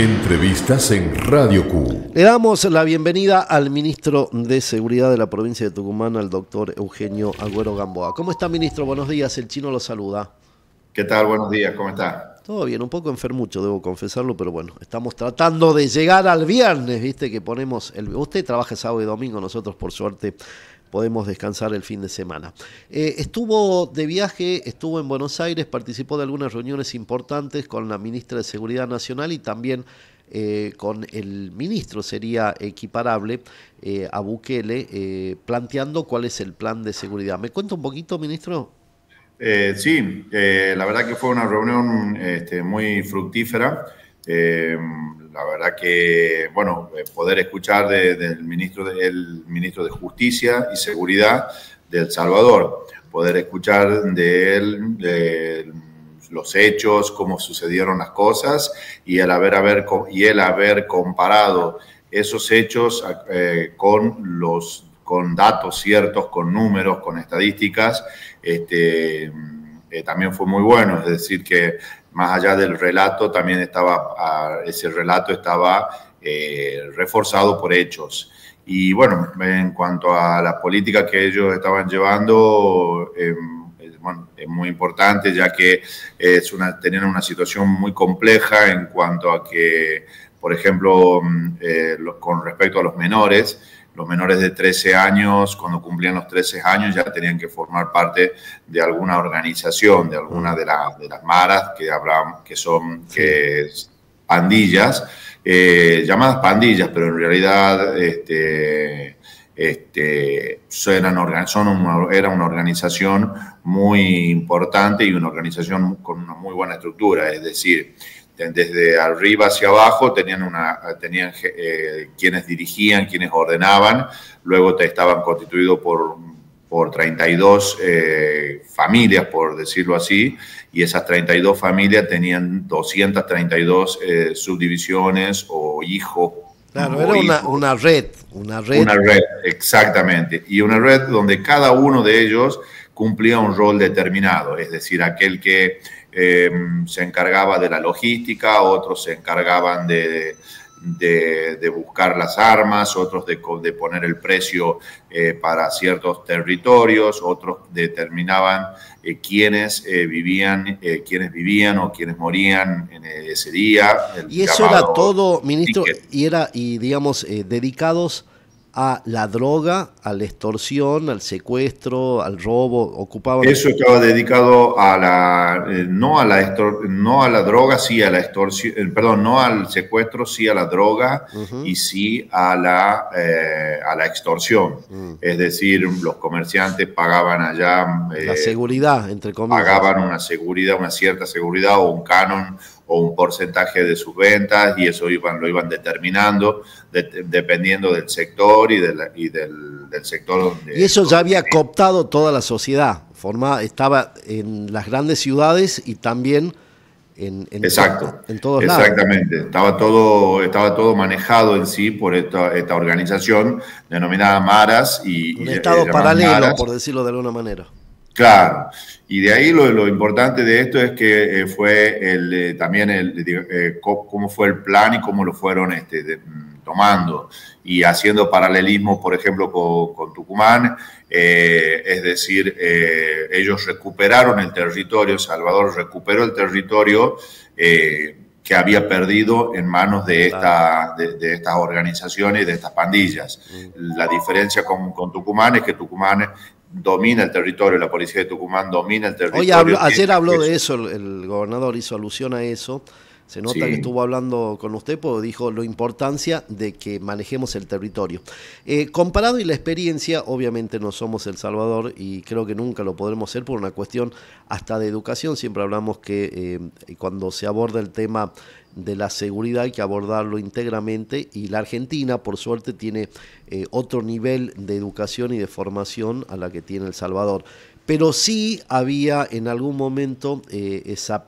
Entrevistas en Radio Q. Le damos la bienvenida al ministro de Seguridad de la provincia de Tucumán, al doctor Eugenio Agüero Gamboa. ¿Cómo está, ministro? Buenos días, el Chino lo saluda. ¿Qué tal? Buenos días, ¿cómo está? Todo bien, un poco enfermucho, debo confesarlo, pero bueno, estamos tratando de llegar al viernes, viste que ponemos... Usted trabaja sábado y domingo, nosotros por suerte podemos descansar el fin de semana. Estuvo de viaje, estuvo en Buenos Aires, participó de algunas reuniones importantes con la ministra de Seguridad Nacional y también con el ministro, sería equiparable, a Bukele, planteando cuál es el plan de seguridad. ¿Me cuenta un poquito, ministro? Sí, la verdad que fue una reunión muy fructífera. La verdad que, bueno, poder escuchar del ministro de Justicia y Seguridad de El Salvador, poder escuchar de él los hechos, cómo sucedieron las cosas y el haber comparado esos hechos con datos ciertos, con números, con estadísticas, también fue muy bueno. Es decir, que más allá del relato, también ese relato estaba reforzado por hechos. Y bueno, en cuanto a la política que ellos estaban llevando, bueno, es muy importante, ya que tenían una situación muy compleja en cuanto a que, por ejemplo, con respecto a los menores de 13 añes, cuando cumplían los 13 años, ya tenían que formar parte de alguna organización, de alguna de las maras que son pandillas, llamadas pandillas, pero en realidad era una organización muy importante y una organización con una muy buena estructura, es decir, desde arriba hacia abajo tenían quienes dirigían, quienes ordenaban, luego estaban constituidos por 32 familias, por decirlo así, y esas 32 familias tenían 232 subdivisiones o hijos. Claro, era una red. Una red, exactamente, y una red donde cada uno de ellos cumplía un rol determinado, es decir, aquel que se encargaba de la logística, otros se encargaban de buscar las armas, otros de poner el precio para ciertos territorios, otros determinaban quiénes vivían o quiénes morían en ese día. Y eso era todo, ministro, y digamos, dedicados a la droga, a la extorsión, al secuestro, al robo, ocupaban... Eso estaba dedicado no a la droga, sí a la extorsión, perdón, no al secuestro, sí a la droga y sí a la extorsión. Es decir, los comerciantes pagaban allá... la seguridad, entre comillas. Pagaban una cierta seguridad o un canon o un porcentaje de sus ventas, y eso lo iban determinando dependiendo del sector y del sector donde... Y eso ya había cooptado toda la sociedad, estaba en las grandes ciudades y también en todos lados. Exactamente, estaba todo manejado en sí por esta organización denominada Maras. Un estado paralelo, Maras, por decirlo de alguna manera. Claro, y de ahí lo importante de esto es que fue cómo fue el plan y cómo lo fueron tomando y haciendo paralelismo, por ejemplo, con Tucumán, es decir, ellos recuperaron el territorio, Salvador recuperó el territorio que había perdido en manos de estas organizaciones y de estas pandillas. La diferencia con Tucumán es que Tucumán domina el territorio, la policía de Tucumán domina el territorio. Oye, ayer habló de eso, el gobernador hizo alusión a eso. Se nota que estuvo hablando con usted porque dijo la importancia de que manejemos el territorio. Comparado y la experiencia, obviamente no somos El Salvador y creo que nunca lo podremos ser por una cuestión hasta de educación. Siempre hablamos que cuando se aborda el tema de la seguridad hay que abordarlo íntegramente, y la Argentina, por suerte, tiene otro nivel de educación y de formación a la que tiene El Salvador. Pero sí había en algún momento esa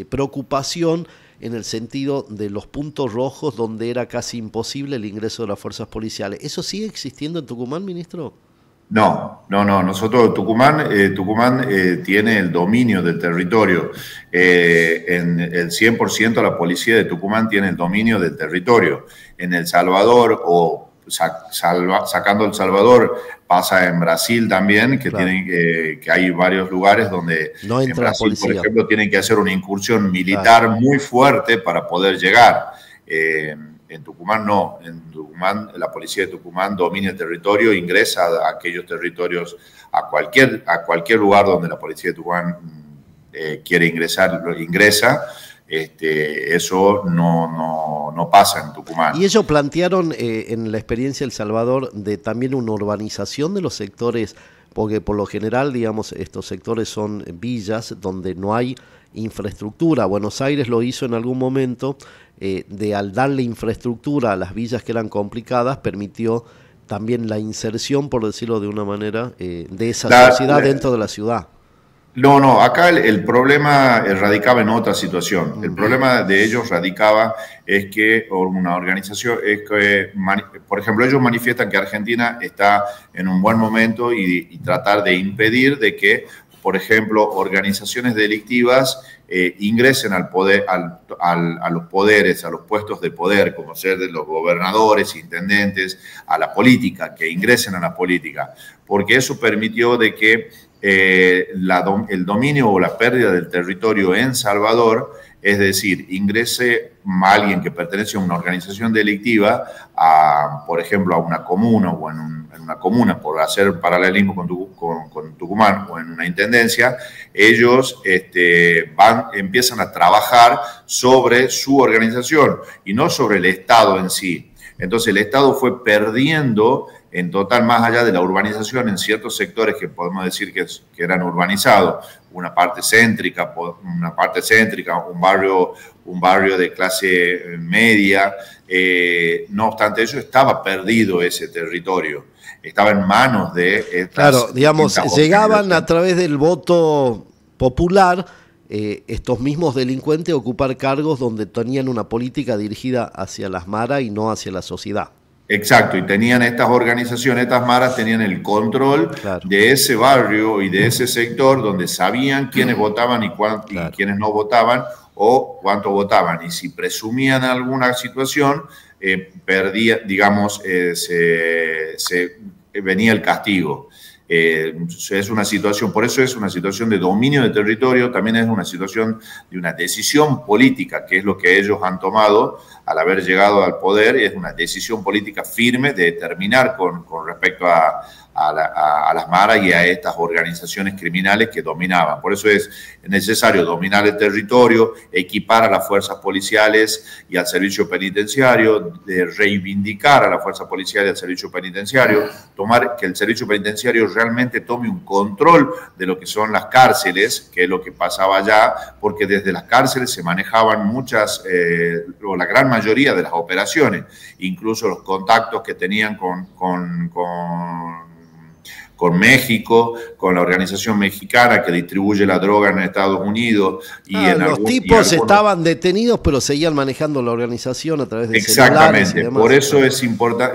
preocupación en el sentido de los puntos rojos donde era casi imposible el ingreso de las fuerzas policiales. ¿Eso sigue existiendo en Tucumán, ministro? No. Nosotros, Tucumán tiene el dominio del territorio. En el 100% la policía de Tucumán tiene el dominio del territorio. En El Salvador, o sacando El Salvador, pasa en Brasil también, que, claro, que hay varios lugares donde no entra en Brasil, la policía, por ejemplo, tienen que hacer una incursión militar, claro, muy fuerte para poder llegar. En Tucumán no, en Tucumán la policía de Tucumán domina el territorio, ingresa a aquellos territorios, a cualquier lugar donde la policía de Tucumán quiere ingresar, ingresa. Eso no pasa en Tucumán. Y ellos plantearon en la experiencia de El Salvador de también una urbanización de los sectores, porque por lo general, digamos, estos sectores son villas donde no hay infraestructura. Buenos Aires lo hizo en algún momento, al darle infraestructura a las villas que eran complicadas, permitió también la inserción, por decirlo de una manera, de esa sociedad dentro de la ciudad. No, acá el problema radicaba en otra situación. El problema de ellos radicaba es que una organización, por ejemplo, ellos manifiestan que Argentina está en un buen momento y tratar de impedir de que, por ejemplo, organizaciones delictivas ingresen al poder, a los poderes, a los puestos de poder, como ser de los gobernadores, intendentes, a la política, que ingresen a la política, porque eso permitió de que el dominio o la pérdida del territorio en Salvador, es decir, ingrese alguien que pertenece a una organización delictiva, por ejemplo, a una comuna o en una comuna, por hacer paralelismo con Tucumán, o en una intendencia, ellos empiezan a trabajar sobre su organización y no sobre el Estado en sí. Entonces el Estado fue perdiendo en total, más allá de la urbanización, en ciertos sectores que podemos decir que eran urbanizados, una parte céntrica, un barrio de clase media, no obstante eso, estaba perdido ese territorio, estaba en manos de... Claro, digamos, llegaban a través del voto popular estos mismos delincuentes a ocupar cargos donde tenían una política dirigida hacia las maras y no hacia la sociedad. Exacto, y tenían estas organizaciones, estas maras tenían el control, claro, de ese barrio y de ese sector donde sabían quiénes votaban y quiénes no votaban o cuánto votaban. Y si presumían alguna situación, venía el castigo. Es una situación, por eso es una situación de dominio de territorio, también es una situación de una decisión política, que es lo que ellos han tomado al haber llegado al poder, es una decisión política firme de terminar con respecto a las maras y a estas organizaciones criminales que dominaban. Por eso es necesario dominar el territorio, equipar a las fuerzas policiales y al servicio penitenciario, de reivindicar a la fuerza policial y al servicio penitenciario, que el servicio penitenciario realmente tome un control de lo que son las cárceles, que es lo que pasaba allá, porque desde las cárceles se manejaban o la gran mayoría de las operaciones, incluso los contactos que tenían con México, con la organización mexicana que distribuye la droga en Estados Unidos. Los tipos estaban detenidos, pero seguían manejando la organización a través de celulares. Exactamente, por eso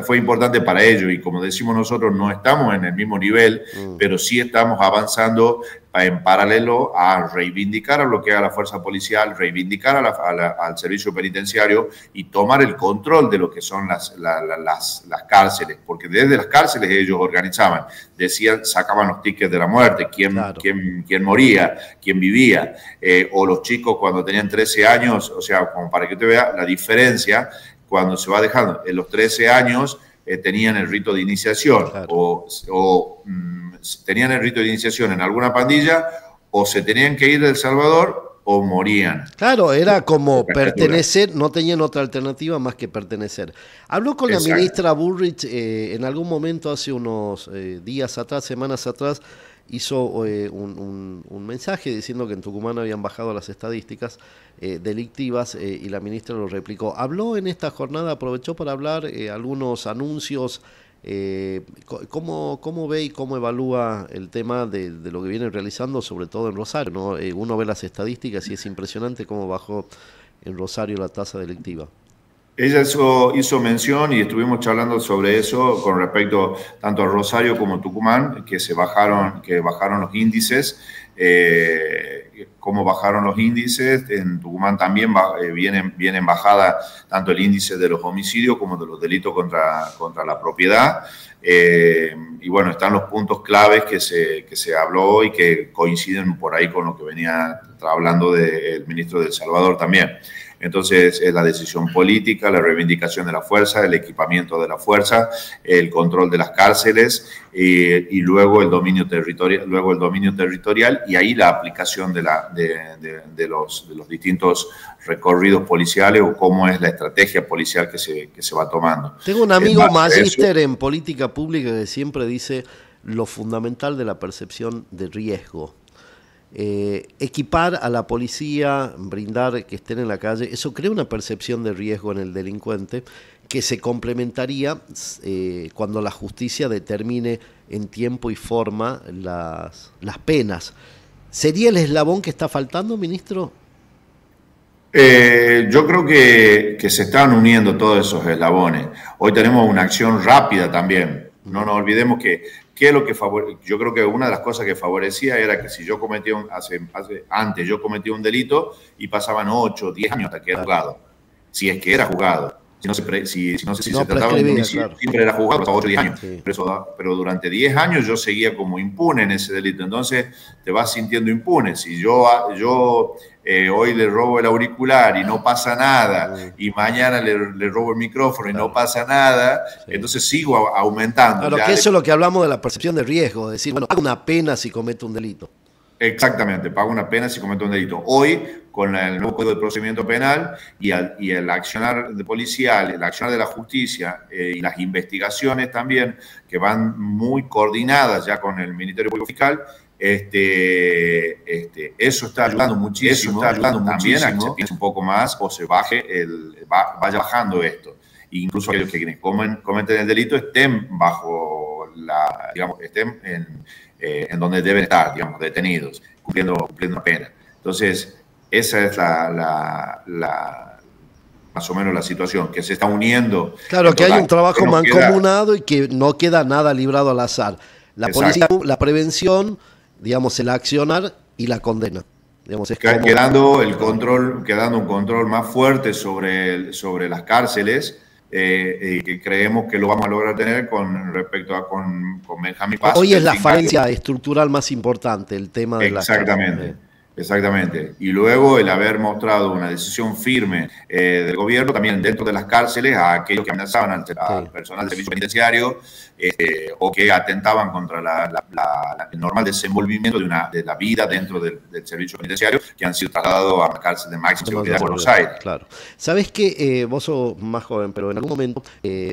fue importante para ellos, y como decimos nosotros, no estamos en el mismo nivel, pero sí estamos avanzando en paralelo a reivindicar a lo que haga la fuerza policial, reivindicar al servicio penitenciario y tomar el control de lo que son las cárceles, porque desde las cárceles ellos organizaban, decían, sacaban los tickets de la muerte, quién moría, quién vivía, o los chicos cuando tenían 13 años, o sea, como para que usted vea la diferencia, cuando se va dejando, en los 13 años tenían el rito de iniciación, claro, tenían el rito de iniciación en alguna pandilla, o se tenían que ir de El Salvador o morían. Claro, era como pertenecer, no tenían otra alternativa más que pertenecer. Habló con la ministra Bullrich en algún momento hace unos días atrás, semanas atrás, hizo un mensaje diciendo que en Tucumán habían bajado las estadísticas delictivas y la ministra lo replicó. Habló en esta jornada, aprovechó para hablar algunos anuncios. ¿Cómo ve y cómo evalúa el tema de lo que vienen realizando, sobre todo en Rosario, ¿no? Uno ve las estadísticas y es impresionante cómo bajó en Rosario la tasa delictiva. Ella hizo mención y estuvimos charlando sobre eso con respecto tanto a Rosario como a Tucumán, que bajaron los índices. Cómo bajaron los índices. En Tucumán también viene en bajada tanto el índice de los homicidios como de los delitos contra la propiedad. Y bueno, están los puntos claves que se habló y que coinciden por ahí con lo que venía hablando el ministro de El Salvador también. Entonces, es la decisión política, la reivindicación de la fuerza, el equipamiento de la fuerza, el control de las cárceles y luego el dominio territorial, y ahí la aplicación de los distintos recorridos policiales o cómo es la estrategia policial que se va tomando. Tengo un amigo magíster en política pública que siempre dice lo fundamental de la percepción de riesgo. Equipar a la policía, brindar que estén en la calle, eso crea una percepción de riesgo en el delincuente que se complementaría cuando la justicia determine en tiempo y forma las penas. ¿Sería el eslabón que está faltando, ministro? Yo creo que se están uniendo todos esos eslabones. Hoy tenemos una acción rápida también. No nos olvidemos que ¿qué es lo que yo creo que una de las cosas que favorecía era que si yo cometía antes yo cometía un delito y pasaban 8 o 10 años hasta que era juzgado, si es que era juzgado. Si se trataba de un homicidio, claro, siempre era juzgado hasta 8 o 10 años. Sí. Pero durante 10 años yo seguía como impune en ese delito. Entonces te vas sintiendo impune. Si yo hoy le robo el auricular y no pasa nada, y mañana le robo el micrófono y no pasa nada, entonces sigo aumentando. Claro, que eso es lo que hablamos de la percepción de riesgo, decir, bueno, pago una pena si cometo un delito. Exactamente, pago una pena si cometo un delito. Hoy, con el nuevo Código de Procedimiento Penal y el accionar policial, el accionar de la justicia y las investigaciones también, que van muy coordinadas ya con el Ministerio Público Fiscal, eso está ayudando muchísimo, también a que se piense un poco más o se vaya bajando esto. Incluso aquellos que cometen el delito estén bajo estén en donde deben estar, detenidos, cumpliendo una pena. Entonces, esa es más o menos la situación, que se está uniendo. Claro, que hay un trabajo mancomunado y que no queda nada librado al azar. La policía, la prevención, el accionar y la condena. Quedando un control más fuerte sobre las cárceles, que creemos que lo vamos a lograr tener con respecto a con Benjamín Paz. Hoy es la falencia estructural más importante, el tema de Exactamente. Y luego el haber mostrado una decisión firme del gobierno también dentro de las cárceles a aquellos que amenazaban al personal del servicio penitenciario o que atentaban contra el normal desenvolvimiento de la vida dentro del servicio penitenciario, que han sido trasladados a la cárcel de máxima seguridad de Buenos Aires. Claro. ¿Sabés que vos sos más joven, pero en algún momento,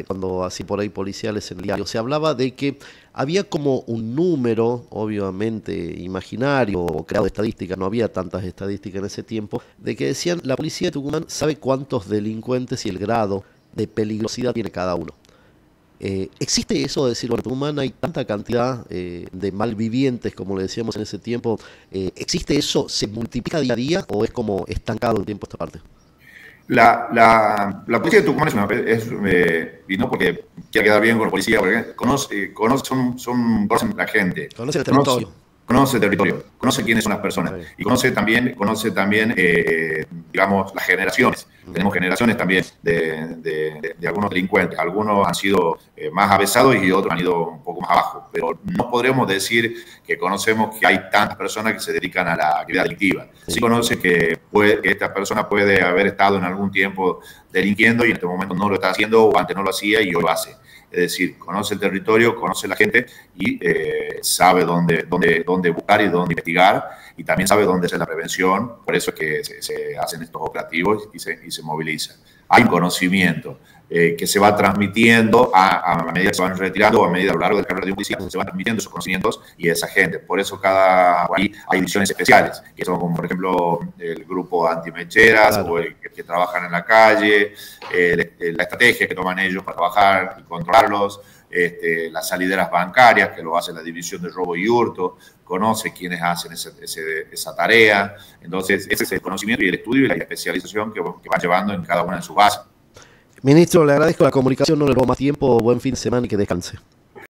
cuando así por ahí policiales en el diario, se hablaba de que había como un número, obviamente imaginario o creado de estadística, no había tantas estadísticas en ese tiempo, de que decían la policía de Tucumán sabe cuántos delincuentes y el grado de peligrosidad tiene cada uno. ¿Existe eso de decir, bueno, en Tucumán hay tanta cantidad de malvivientes, como le decíamos en ese tiempo? ¿Existe eso? ¿Se multiplica día a día o es como estancado el tiempo esta parte? La policía de Tucumán y no porque quiera quedar bien con la policía, porque conocen la gente. Conoce el territorio. Conoce el territorio, conoce quiénes son las personas y conoce también las generaciones. Tenemos generaciones también de algunos delincuentes. Algunos han sido más avesados y otros han ido un poco más abajo. Pero no podremos decir que conocemos que hay tantas personas que se dedican a la actividad delictiva. Sí conoce que esta persona puede haber estado en algún tiempo delinquiendo y en este momento no lo está haciendo o antes no lo hacía y hoy lo hace. Es decir, conoce el territorio, conoce la gente y sabe dónde buscar y dónde investigar y también sabe dónde hacer la prevención. Por eso es que se hacen estos operativos y se moviliza. Hay un conocimiento que se va transmitiendo a medida que se van retirando, a medida a lo largo del carrera de un policía, se van transmitiendo esos conocimientos y esa gente. Por eso ahí hay ediciones especiales, que son como por ejemplo el grupo antimecheras o el que trabajan en la calle, la estrategia que toman ellos para trabajar y controlarlos, las salideras bancarias, que lo hace la División de Robo y Hurto, conoce quiénes hacen esa tarea. Entonces, ese es el conocimiento y el estudio y la especialización que van llevando en cada una de sus bases. Ministro, le agradezco la comunicación, no le robo más tiempo, buen fin de semana y que descanse.